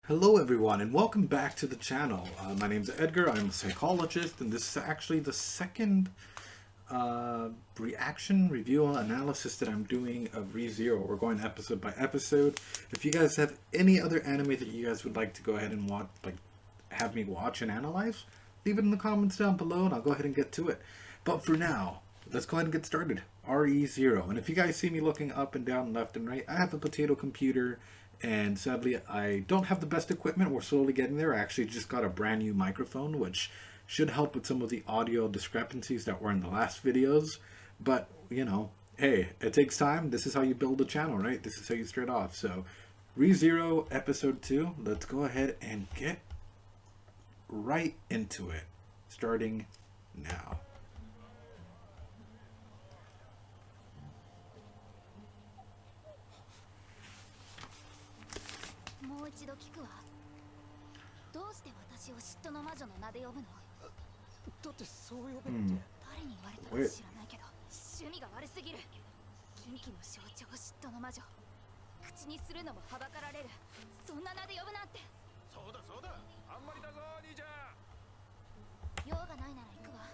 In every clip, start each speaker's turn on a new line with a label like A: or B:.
A: Hello everyone and welcome back to the channel. My name's Edgar, I'm a psychologist, and this is actually the second reaction, review, analysis that I'm doing of ReZero. We're going episode by episode. If you guys have any other anime that you guys would like to go ahead and watch, have me watch and analyze, leave it in the comments down below and I'll go ahead and get to it. But for now, let's go ahead and get started. ReZero. And if you guys see me looking up and down, left and right, I have a potato computer. And sadly, I don't have the best equipment. We're slowly getting there. I actually just got a brand new microphone, which should help with some of the audio discrepancies that were in the last videos. But, you know, hey, it takes time. This is how you build a channel, right? This is how you start off. So, ReZero Episode 2. Let's go ahead and get right into it. Starting now.
B: もう一度聞くわ。どうして私を嫉妬の魔女の名で呼ぶの？
C: だってそう呼べって
B: 誰に言われたか知らないけど、趣味が悪すぎる。近畿の象徴嫉妬の魔女。口にするのもはばかられる。そんな名で呼ぶなんて。
C: そうだそうだ、あんまりだぞ兄ちゃん。
B: 用がないなら行くわ。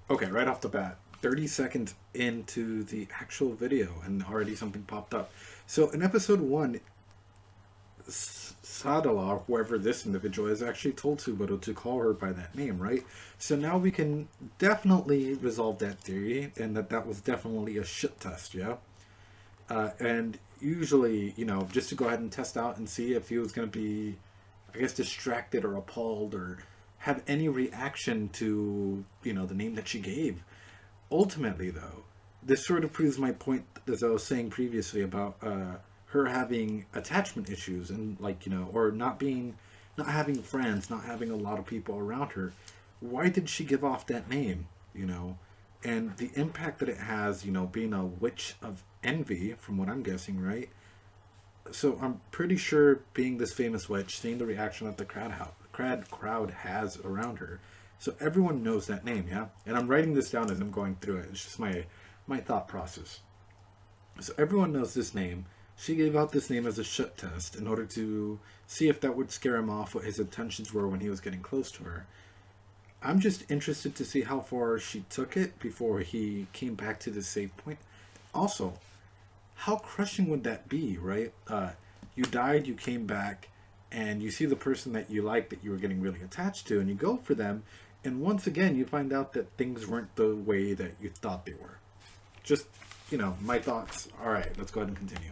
A: Okay, right off the bat, 30 seconds into the actual video and already something popped up. So in episode 1, Sadala, whoever this individual is, actually told Subaru to call her by that name, right? So now we can definitely resolve that theory and that was definitely a shit test, yeah? And usually, you know, just to go ahead and test out and see if he was going to be, I guess, distracted or appalled or have any reaction to, you know, the name that she gave. Ultimately, though, this sort of proves my point, as I was saying previously, about her having attachment issues and, like, you know, or not having friends, not having a lot of people around her. Why did she give off that name, you know? And the impact that it has, you know, being a witch of envy, from what I'm guessing, right? So I'm pretty sure, being this famous witch, seeing the reaction that the crowd has around her, so everyone knows that name, yeah? And I'm writing this down as I'm going through it. It's just my thought process. So everyone knows this name. She gave out this name as a shit test in order to see if that would scare him off, what his intentions were when he was getting close to her. I'm just interested to see how far she took it before he came back to the save point. Also, how crushing would that be, right? You died, you came back, and you see the person that you like, that you were getting really attached to, and you go for them, and once again you find out that things weren't the way that you thought they were. Just, you know, my thoughts. Alright, let's go ahead and continue.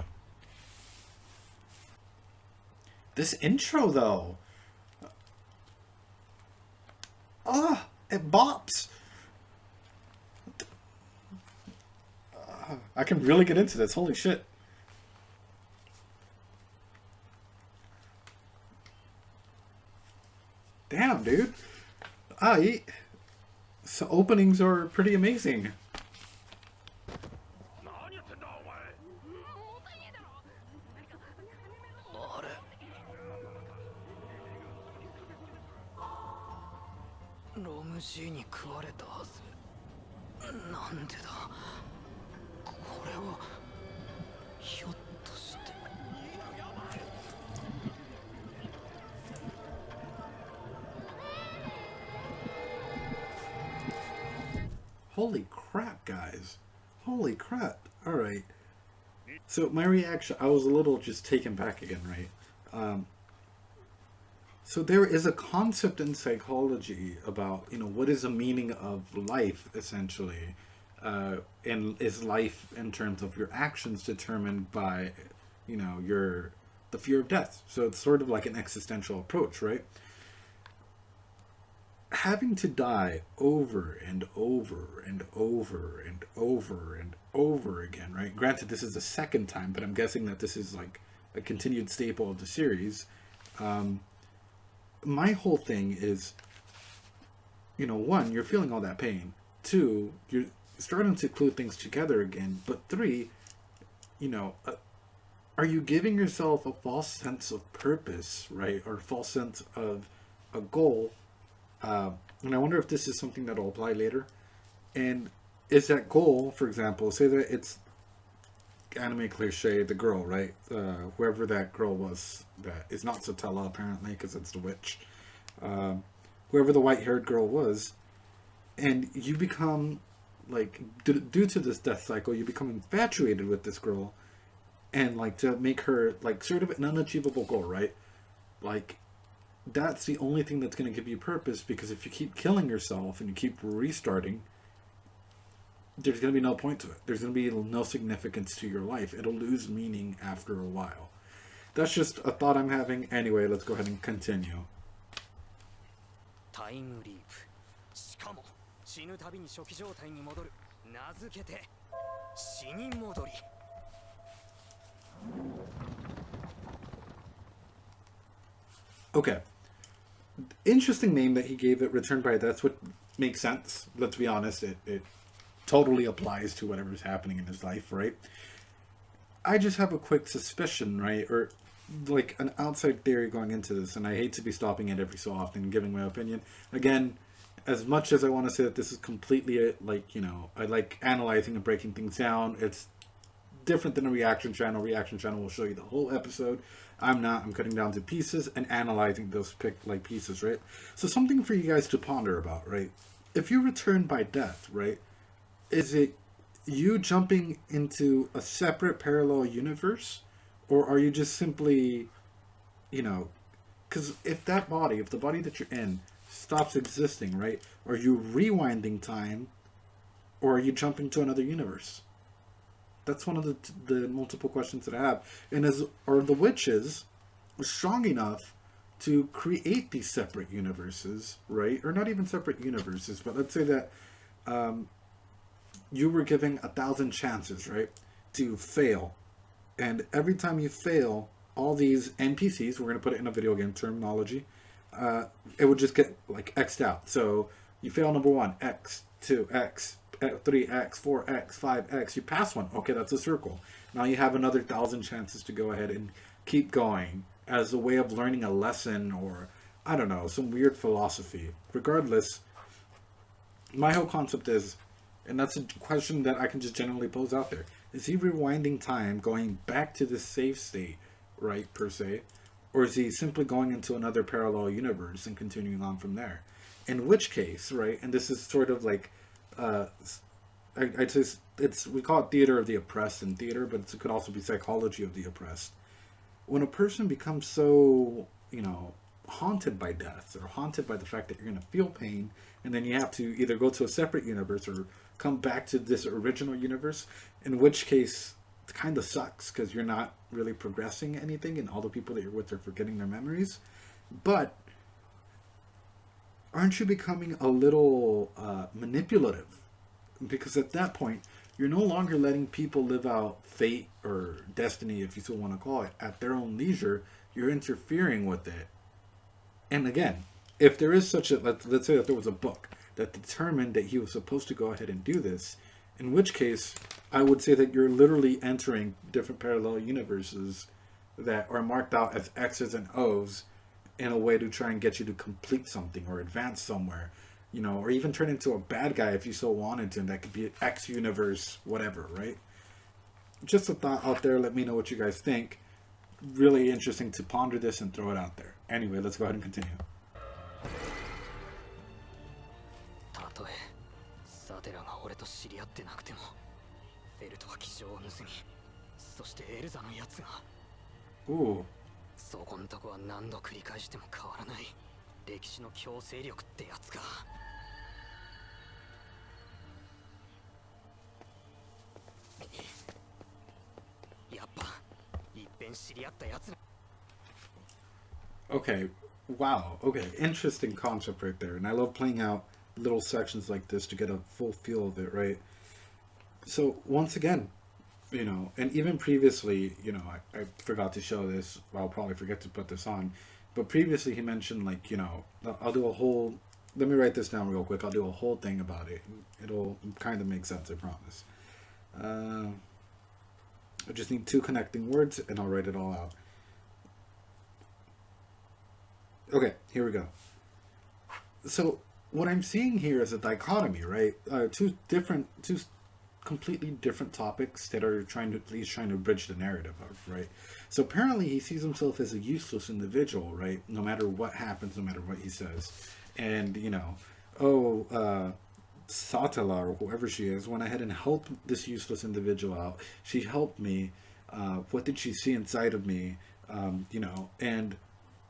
A: This intro, though. It bops. I can really get into this. Holy shit. Damn, dude. So openings are pretty amazing.
C: 何やってんだお前。あれ。ロムシーに食われたはず。なんでだ。これはひょっとして。
A: Holy crap, guys. Holy crap. Alright. So my reaction, I was a little just taken back again, right? So there is a concept in psychology about, you know, what is the meaning of life, essentially. And is life, in terms of your actions, determined by, you know, the fear of death. So it's sort of like an existential approach, right? Having to die over and over and over and over and over again, right? Granted, this is the second time, but I'm guessing that this is like a continued staple of the series. My whole thing is, you know, 1, you're feeling all that pain. 2, you're starting to glue things together again. But 3, you know, are you giving yourself a false sense of purpose, right? Or a false sense of a goal? And I wonder if this is something that will apply later. And is that goal, for example, say that it's anime cliche, the girl, right? Whoever that girl was, that is not Satella apparently, because it's the witch. Whoever the white-haired girl was, and you become like due to this death cycle, you become infatuated with this girl, and like to make her like sort of an unachievable goal, right? Like that's the only thing that's going to give you purpose, because if you keep killing yourself and you keep restarting, there's going to be no point to it. There's going to be no significance to your life. It'll lose meaning after a while. That's just a thought I'm having. Anyway, let's go ahead and continue.
C: タイムリープ。しかも死ぬたびに初期状態に戻る。名付けて死に戻り。
A: Okay. Interesting name that he gave it, Return by Death, would make sense. Let's be honest, it totally applies to whatever's happening in his life, right? I just have a quick suspicion, right? Or like an outside theory going into this, and I hate to be stopping it every so often and giving my opinion. Again, as much as I want to say that this is completely like, you know, I like analyzing and breaking things down, it's different than a reaction channel. Reaction channel will show you the whole episode. I'm not. I'm cutting down to pieces and analyzing those like pieces, right? So something for you guys to ponder about, right? If you return by death, right? Is it you jumping into a separate parallel universe, or are you just simply, you know, because if the body that you're in stops existing, right? Are you rewinding time, or are you jumping to another universe? That's one of the multiple questions that I have. And are the witches strong enough to create these separate universes, right? Or not even separate universes, but let's say that you were given 1,000 chances, right, to fail. And every time you fail, all these NPCs, we're going to put it in a video game terminology, it would just get like X'd out. So you fail number 1, X, 2, X, 3x, 4x, 5x, you pass one. Okay, that's a circle. Now you have another 1,000 chances to go ahead and keep going as a way of learning a lesson, or I don't know, some weird philosophy. Regardless, my whole concept is, and that's a question that I can just generally pose out there, is he rewinding time, going back to the safe state, right, per se, or is he simply going into another parallel universe and continuing on from there? In which case, right, and this is sort of like we call it theater of the oppressed in theater, but it could also be psychology of the oppressed. When a person becomes so, you know, haunted by death, or haunted by the fact that you're going to feel pain, and then you have to either go to a separate universe or come back to this original universe, in which case it kind of sucks, because you're not really progressing anything, and all the people that you're with are forgetting their memories. But aren't you becoming a little manipulative? Because at that point, you're no longer letting people live out fate or destiny, if you still want to call it, at their own leisure. You're interfering with it. And again, if there is such a, let's say that there was a book that determined that he was supposed to go ahead and do this, in which case, I would say that you're literally entering different parallel universes that are marked out as X's and O's, in a way to try and get you to complete something or advance somewhere, you know, or even turn into a bad guy if you so wanted to, and that could be an X universe, whatever, right? Just a thought out there. Let me know what you guys think. Really interesting to ponder this and throw it out there. Anyway, let's go ahead and continue.
C: たとえサテラが俺と知り合ってなくても、フェルトは気丈を盗み、そしてエルザのやつが
A: Ooh.
C: そこんとこは何度繰り返しても変わらない歴史の強制力ってやつか。やっぱいっぺん知り合ったやつ。
A: Okay, wow, okay, interesting concept right there. And I love playing out little sections like this to get a full feel of it, right? So once again, you know, and even previously, you know, I forgot to show this. I'll probably forget to put this on. But previously he mentioned, like, you know, I'll do a whole, let me write this down real quick. I'll do a whole thing about it. It'll kind of make sense, I promise. I just need 2 connecting words and I'll write it all out. Okay, here we go. So what I'm seeing here is a dichotomy, right? Two completely different topics that are he's trying to bridge the narrative of, right? So apparently he sees himself as a useless individual, right? No matter what happens, no matter what he says. And, Satala, or whoever she is, went ahead and helped this useless individual out. She helped me. What did she see inside of me? And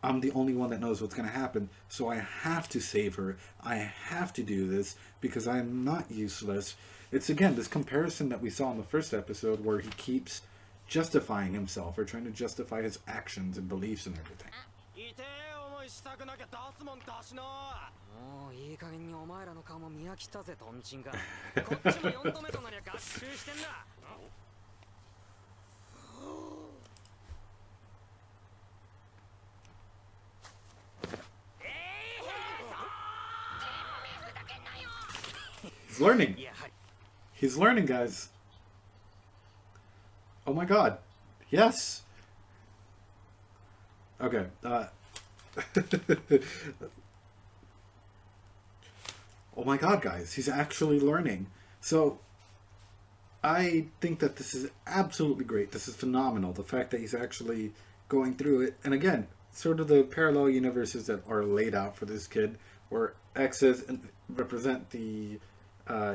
A: I'm the only one that knows what's going to happen. So I have to save her. I have to do this because I'm not useless. It's, again, this comparison that we saw in the first episode where he keeps justifying himself or trying to justify his actions and beliefs and everything.
C: もういい加減にお前らの顔も見飽きたぜトンチンが。こっちも4度目となりゃ学習してんだ。
A: He's learning. He's learning, guys. Oh my god. Yes. Okay. Oh my god, guys. He's actually learning. So, I think that this is absolutely great. This is phenomenal. The fact that he's actually going through it. And again, sort of the parallel universes that are laid out for this kid, where X's represent the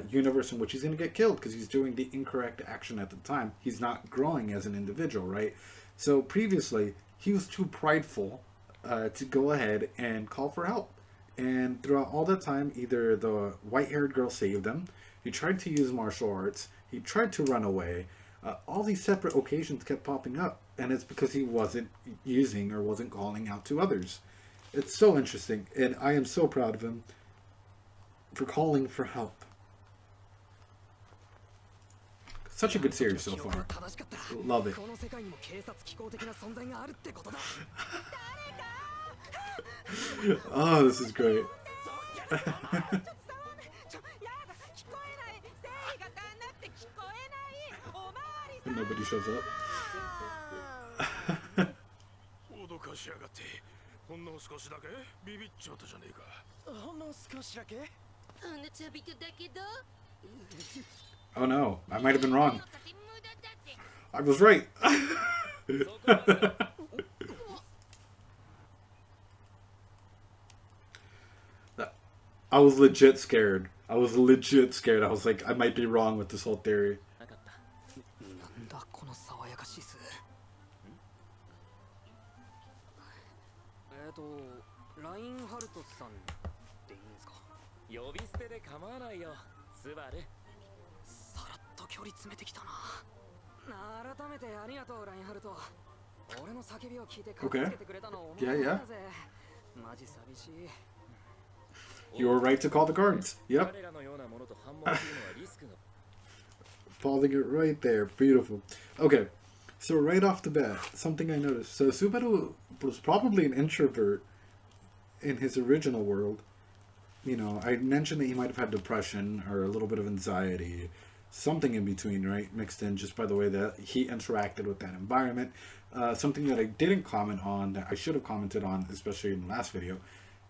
A: universe in which he's going to get killed because he's doing the incorrect action at the time. He's not growing as an individual, right? So previously, he was too prideful to go ahead and call for help. And throughout all that time, either the white-haired girl saved him, he tried to use martial arts, he tried to run away. All these separate occasions kept popping up, and it's because he wasn't using or wasn't calling out to others. It's so interesting, and I am so proud of him for calling for help. Such a good series so far. Love it. Oh, this is great. And nobody shows up.
D: ほんの少しだけビビっちゃったじゃねえか。ほんの少しだけ？
B: ほんのちょびっとだけど。
A: Oh no, I might have been wrong. I was right. I was legit scared. I was like, I might be wrong with this whole theory.
C: なんだこの爽やかしす。ラインハルトさんでいいんですか？呼び捨てで構わないよ、スバル。さらっと距離詰めてきたな。改めてありがとう、ラインハルト。俺の叫びを聞いて駆けつけてくれたのを思い出したぜ。マジ寂しい。
A: You were right to call the guards. Yep. Falling it right there. Beautiful. Okay. So right off the bat, something I noticed. So Subaru was probably an introvert in his original world. You know, I mentioned that he might have had depression or a little bit of anxiety. Something in between, right? Mixed in just by the way that he interacted with that environment. Something that I didn't comment on, that I should have commented on, especially in the last video.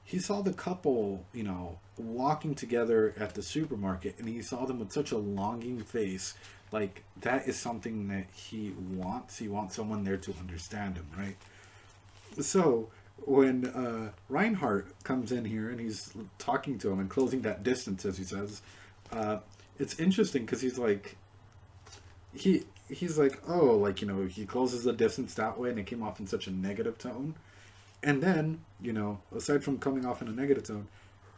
A: He saw the couple, you know, walking together at the supermarket, and he saw them with such a longing face. Like, that is something that he wants. He wants someone there to understand him, right? So, when Reinhardt comes in here and he's talking to him and closing that distance, as he says, it's interesting because he's like, he's like, oh, like, you know, he closes the distance that way, and it came off in such a negative tone. And then, you know, aside from coming off in a negative tone,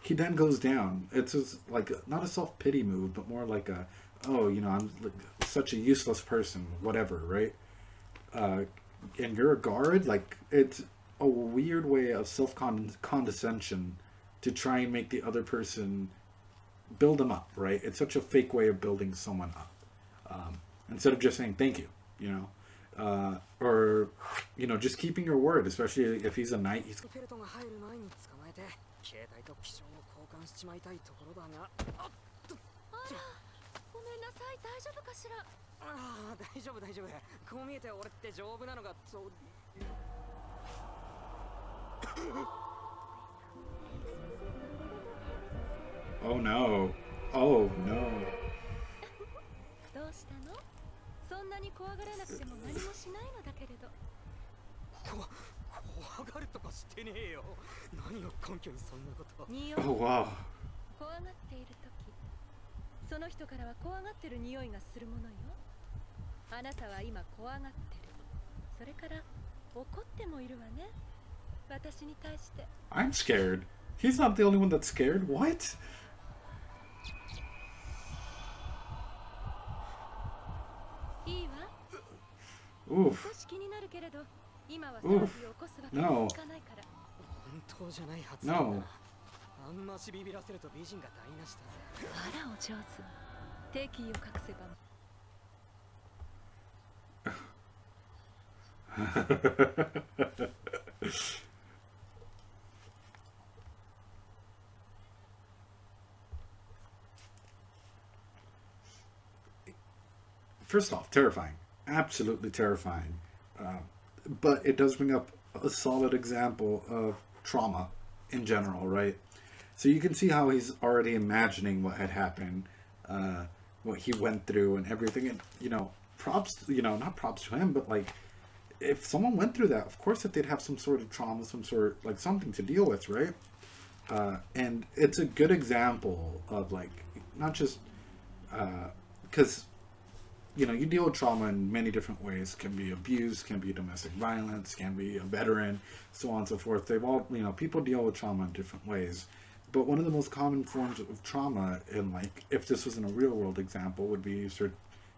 A: he then goes down. It's just like not a self-pity move, but more like a, oh, you know, I'm like such a useless person, whatever, right? And you're a guard? Like, it's a weird way of self-condescension to try and make the other person build them up, right? It's such a fake way of building someone up. Instead of just saying thank you, you know? Or, you know, just keeping your word, especially if he's a knight. He's... Oh no. Oh no.
E: そんなに怖がらなくても何もしないのだけれど。
C: 怖がるとかしてねえよ。何を根拠にそんなこと。
E: 匂い。
A: Oh wow.
E: 怖がっているとき、その人からは怖がってる匂いがするものよ。あなたは今怖がってる。それから怒ってもいるわね。私に対して。
A: I'm scared. He's not the only one that's scared. What?
E: いいわ。
A: Oof.
E: 少し気になるけれど、今は騒ぎを起こすわけにはいかないから。
C: 本当じゃないはずだ。
A: No.
C: あんましビビらせると美人が台無しだぜ。
E: あらお上手。敵意を隠せば。
A: First off, terrifying. Absolutely terrifying. But it does bring up a solid example of trauma in general, right? So you can see how he's already imagining what had happened, what he went through and everything. And, props, not props to him, but like, if someone went through that, of course that they'd have some sort of trauma, some sort, like something to deal with, right? And it's a good example of like, not just, because, you deal with trauma in many different ways. Can be abuse, can be domestic violence, can be a veteran, so on and so forth. They've all, people deal with trauma in different ways. But one of the most common forms of trauma, in like, if this was in a real world example, would be sort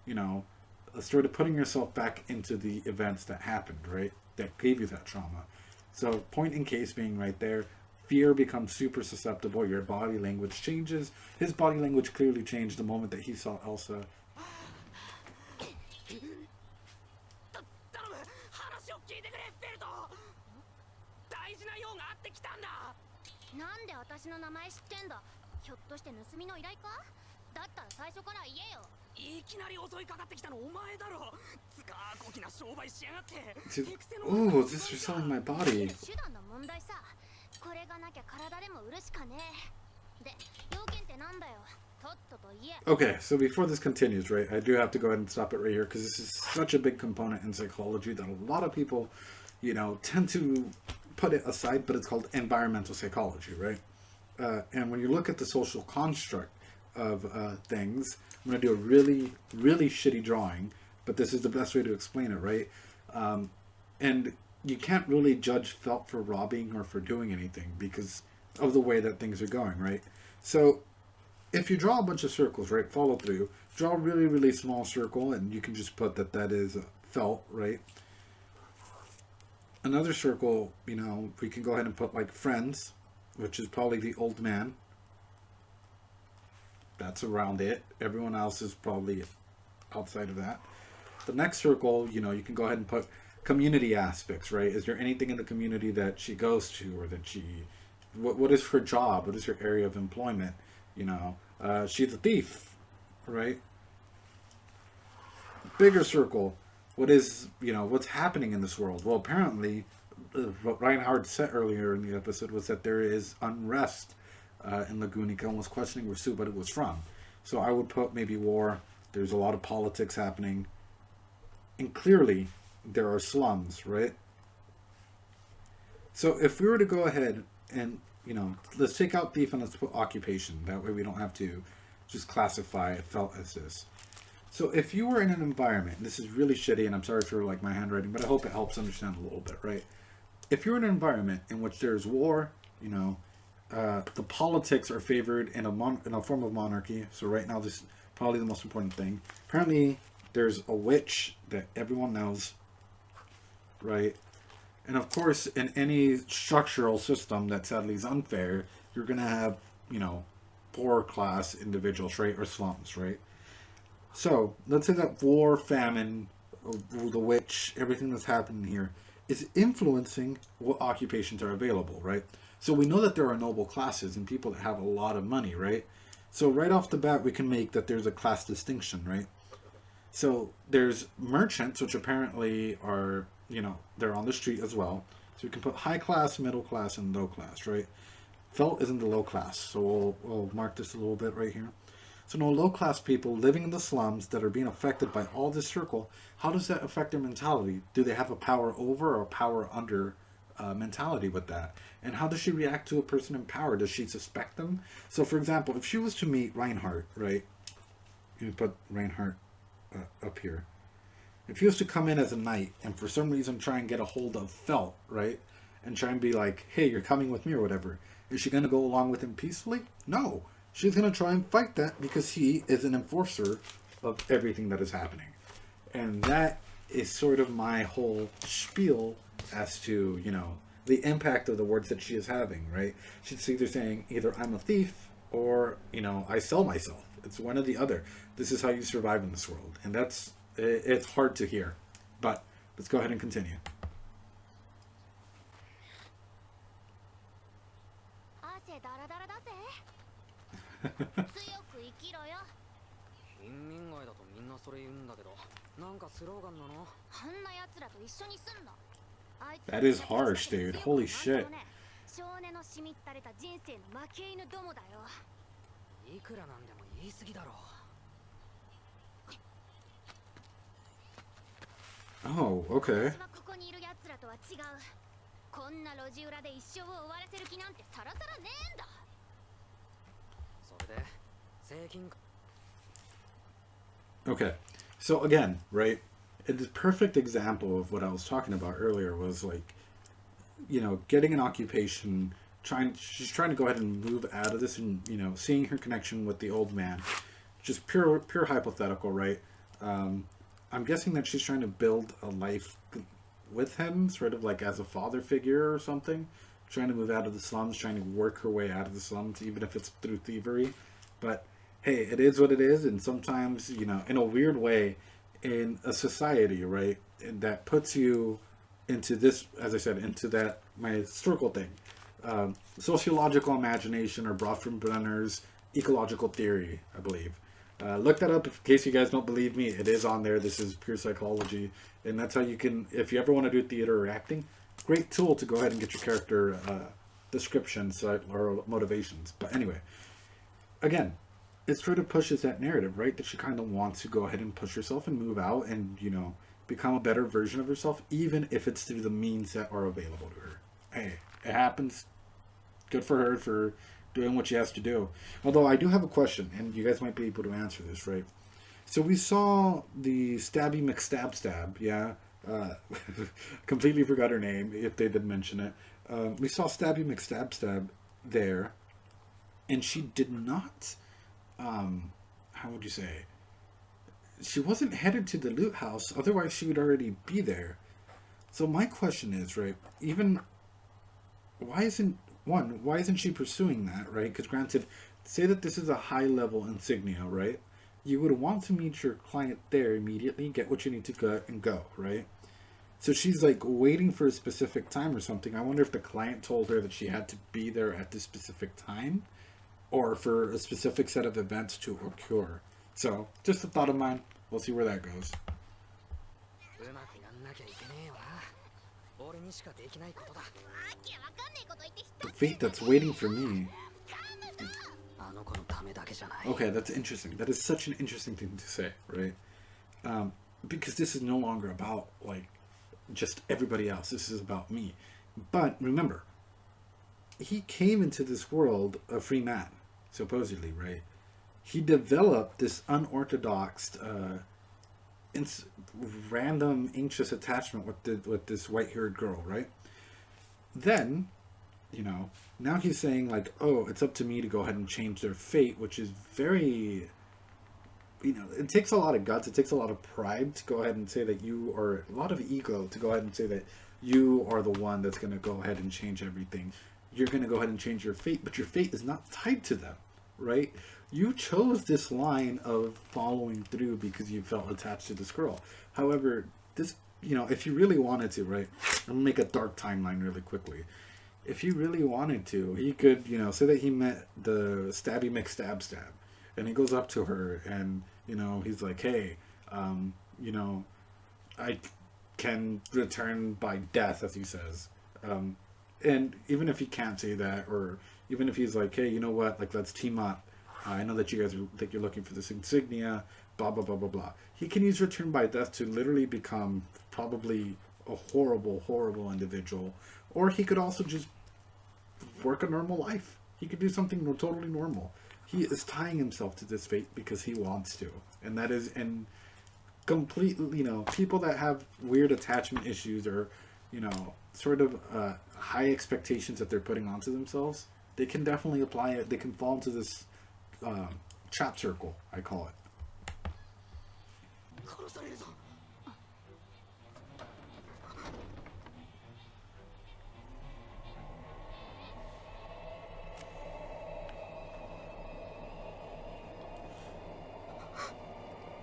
A: of putting yourself back into the events that happened, right? That gave you that trauma. So point in case being right there, fear becomes super susceptible. Your body language changes. His body language clearly changed the moment that he saw Elsa.
C: 頼む、話を聞いてくれ、ベルト。大事な用があってきたんだ。
B: なんで私の名前知ってんだ。ひょっとして盗みの依頼か。だったら最初から言えよ。
C: いきなり襲いかかってきたのお前だろ。つかこきな商売しやがって。
A: Oh, this is selling my body.
B: 手段の問題さ。これがなきゃ体でも売るしかねえ。で、要件ってなんだよ。とっとと言え。
A: Okay, so before this continues, right, I do have to go ahead and stop it right here because this is such a big component in psychology that a lot of people, tend to put it aside, but it's called environmental psychology, right? And when you look at the social construct of things, I'm going to do a really, really shitty drawing, but this is the best way to explain it, right? And you can't really judge Felt for robbing or for doing anything because of the way that things are going, right? So if you draw a bunch of circles, right, follow through, draw a really, really small circle, and you can just put that is Felt, right? Another circle, we can go ahead and put like friends, which is probably the old man. That's around it. Everyone else is probably outside of that. The next circle, you can go ahead and put community aspects, right? Is there anything in the community that she goes to or that what is her job? What is her area of employment? She's a thief, right? Bigger circle. What is, what's happening in this world? Well, apparently, what Reinhard said earlier in the episode was that there is unrest in Lagunica and was questioning where Subaru was from. So I would put maybe war. There's a lot of politics happening. And clearly, there are slums, right? So if we were to go ahead and, let's take out thief and let's put occupation. That way we don't have to just classify Felt as this. So if you were in an environment, and this is really shitty, and I'm sorry for like my handwriting, but I hope it helps understand a little bit, right? If you're in an environment in which there's war, the politics are favored in a form of monarchy. So right now, this is probably the most important thing. Apparently, there's a witch that everyone knows, right? And of course, in any structural system that sadly is unfair, you're going to have, poorer class individuals, right? Or slums, right? So, let's say that war, famine, the witch, everything that's happening here is influencing what occupations are available, right? So we know that there are noble classes and people that have a lot of money, right? So right off the bat, we can make that there's a class distinction, right? So there's merchants, which apparently are, they're on the street as well. So we can put high class, middle class, and low class, right? Felt is in the low class, so we'll mark this a little bit right here. So no low-class people living in the slums that are being affected by all this circle, how does that affect their mentality? Do they have a power over or power under mentality with that? And how does she react to a person in power? Does she suspect them? So for example, if she was to meet Reinhardt, right? You put Reinhardt up here. If he was to come in as a knight and for some reason try and get a hold of Felt, right? And try and be like, hey, you're coming with me or whatever. Is she going to go along with him peacefully? No. She's going to try and fight that because he is an enforcer of everything that is happening. And that is sort of my whole spiel as to, you know, the impact of the words that she is having, right? She's either saying, either I'm a thief or, you know, I sell myself. It's one or the other. This is how you survive in this world. And it's hard to hear. But let's go ahead and continue.
B: 汗だらだらだぜ強く生きろよ
C: 貧民街だとみんなそれ言うんだけど、なんかスローガンなの？
B: あんな奴らと一緒にすんなあいつ
A: That is harsh, dude. Holy shit.
B: 少年のしみったれた人生の負け犬どもだよ
C: いくらなんでも言い過ぎだろ。
A: Oh, okay.
B: 私はここにいる奴らとは違うこんな路地裏で一生を終わらせる気なんてさらさらねえんだ
C: それで税金
A: Okay. So again, right? A perfect example of what I was talking about earlier was like, you know, getting an occupation, she's trying to go ahead and move out of this and, you know, seeing her connection with the old man. Just pure hypothetical, right? I'm guessing that she's trying to build a life with him, sort of like as a father figure or something. Trying to move out of the slums, trying to work her way out of the slums, even if it's through thievery. But hey, it is what it is, and sometimes, you know, in a weird way, in a society, right, that puts you into this, as I said, into that, my circle thing. Sociological imagination, or brought from Brenner's ecological theory, I believe. Look that up in case you guys don't believe me. It is on there. This is pure psychology. And that's how you can, if you ever want to do theater or acting, great tool to go ahead and get your character descriptions or motivations. But anyway, again, it sort of pushes that narrative, right? That she kind of wants to go ahead and push herself and move out and, you know, become a better version of herself, even if it's through the means that are available to her. Hey, it happens. Good for her for doing what she has to do. Although I do have a question, and you guys might be able to answer this, right? So we saw the Stabby McStab, yeah? Completely forgot her name, if they did mention it. We saw Stabby McStab there, and she did not, how would you say? She wasn't headed to the loot house, otherwise she would already be there. So my question is, right, even, why isn't she pursuing that, right? Because granted, say that this is a high-level insignia, right? You would want to meet your client there immediately, get what you need to get, and go, right? So she's like waiting for a specific time or something. I wonder if the client told her that she had to be there at this specific time, or for a specific set of events to occur. So, just a thought of mine. We'll see where that goes. The fate that's waiting for me. Okay, that's interesting. That is such an interesting thing to say, right? Because this is no longer about, like, just everybody else. This is about me. But, remember, he came into this world a free man, supposedly, right? He developed this unorthodox, random, anxious attachment with this white-haired girl, right? Then, you know, now he's saying, like, oh, it's up to me to go ahead and change their fate, which is very, you know, it takes a lot of guts, it takes a lot of pride to go ahead and say that you are, a lot of ego to go ahead and say that you are the one that's going to go ahead and change everything. You're going to go ahead and change your fate, but your fate is not tied to them, right? You chose this line of following through because you felt attached to this girl. However, this, you know, if you really wanted to, right? I'm gonna make a dark timeline really quickly. If he really wanted to, he could, you know, say that he met the Stabby McStab, and he goes up to her, and, you know, he's like, hey, you know, I can return by death, as he says. And even if he can't say that, or even if he's like, hey, you know what, like, let's team up, I know that you guys think you're looking for this insignia, blah, blah, blah, blah, blah. He can use return by death to literally become probably a horrible, horrible individual. Or he could also just work a normal life. He could do something totally normal. He is tying himself to this fate because he wants to. And that is, and completely, you know, people that have weird attachment issues or, you know, sort of high expectations that they're putting onto themselves, they can definitely apply it. They can fall into this trap circle, I call it.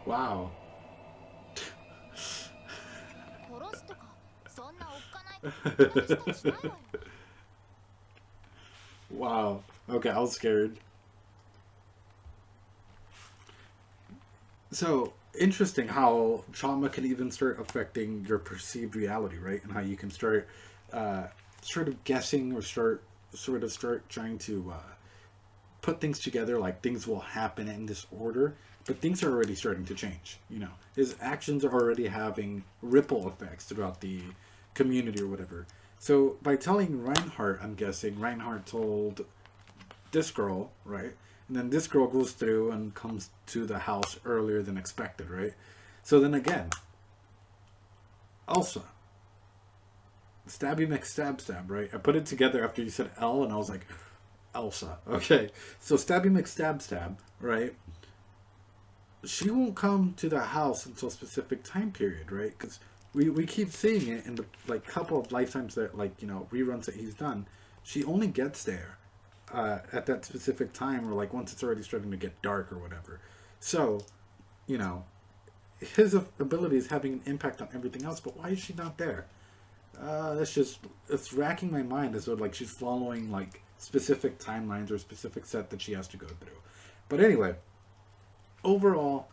A: Wow.
B: 殺すとかそんなおっかないことしたりしないわよ
A: Wow. Okay, I was scared. So, interesting how trauma can even start affecting your perceived reality, right? And how you can start sort of guessing or start trying to put things together, like things will happen in this order, but things are already starting to change. You know, his actions are already having ripple effects throughout the community or whatever. So by telling Reinhardt, I'm guessing Reinhardt told this girl, right? And then this girl goes through and comes to the house earlier than expected, right? So then again, Elsa. Stabby McStab stab, right? I put it together after you said L and I was like, Elsa. Okay. So Stabby McStab stab, right? She won't come to the house until a specific time period, right? Because we keep seeing it in the like couple of lifetimes that, like, you know, reruns that he's done. She only gets there at that specific time, or like once it's already starting to get dark or whatever. So, you know, his ability is having an impact on everything else, but why is she not there? It's racking my mind as though like she's following like specific timelines or specific set that she has to go through. But anyway, overall,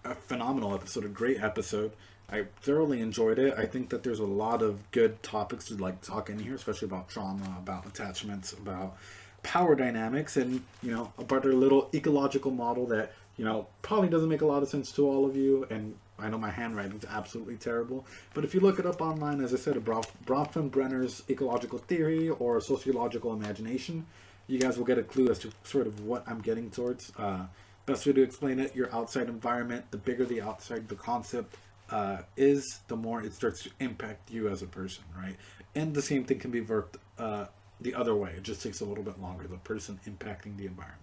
A: a phenomenal episode, a great episode. I thoroughly enjoyed it. I think that there's a lot of good topics to like talk in here, especially about trauma, about attachments, about power dynamics, and, you know, about our little ecological model that, you know, probably doesn't make a lot of sense to all of you. And I know my handwriting's absolutely terrible, but if you look it up online, as I said, Bronfenbrenner's ecological theory or sociological imagination, you guys will get a clue as to sort of what I'm getting towards. Best way to explain it, your outside environment, the bigger the outside the concept is, the more it starts to impact you as a person, right? And the same thing can be worked the other way. It just takes a little bit longer, the person impacting the environment.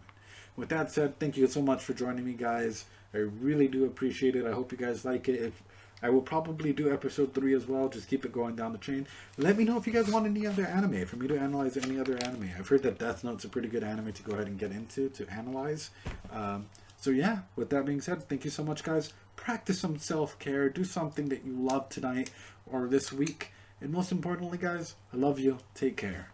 A: With that said, thank you so much for joining me, guys. I really do appreciate it. I hope you guys like it. I will probably do episode 3 as well. Just keep it going down the chain. Let me know if you guys want any other anime, for me to analyze any other anime. I've heard that Death Note's a pretty good anime to go ahead and get into, to analyze. So yeah, with that being said, thank you so much, guys. Practice some self-care. Do something that you love tonight or this week. And most importantly, guys, I love you. Take care.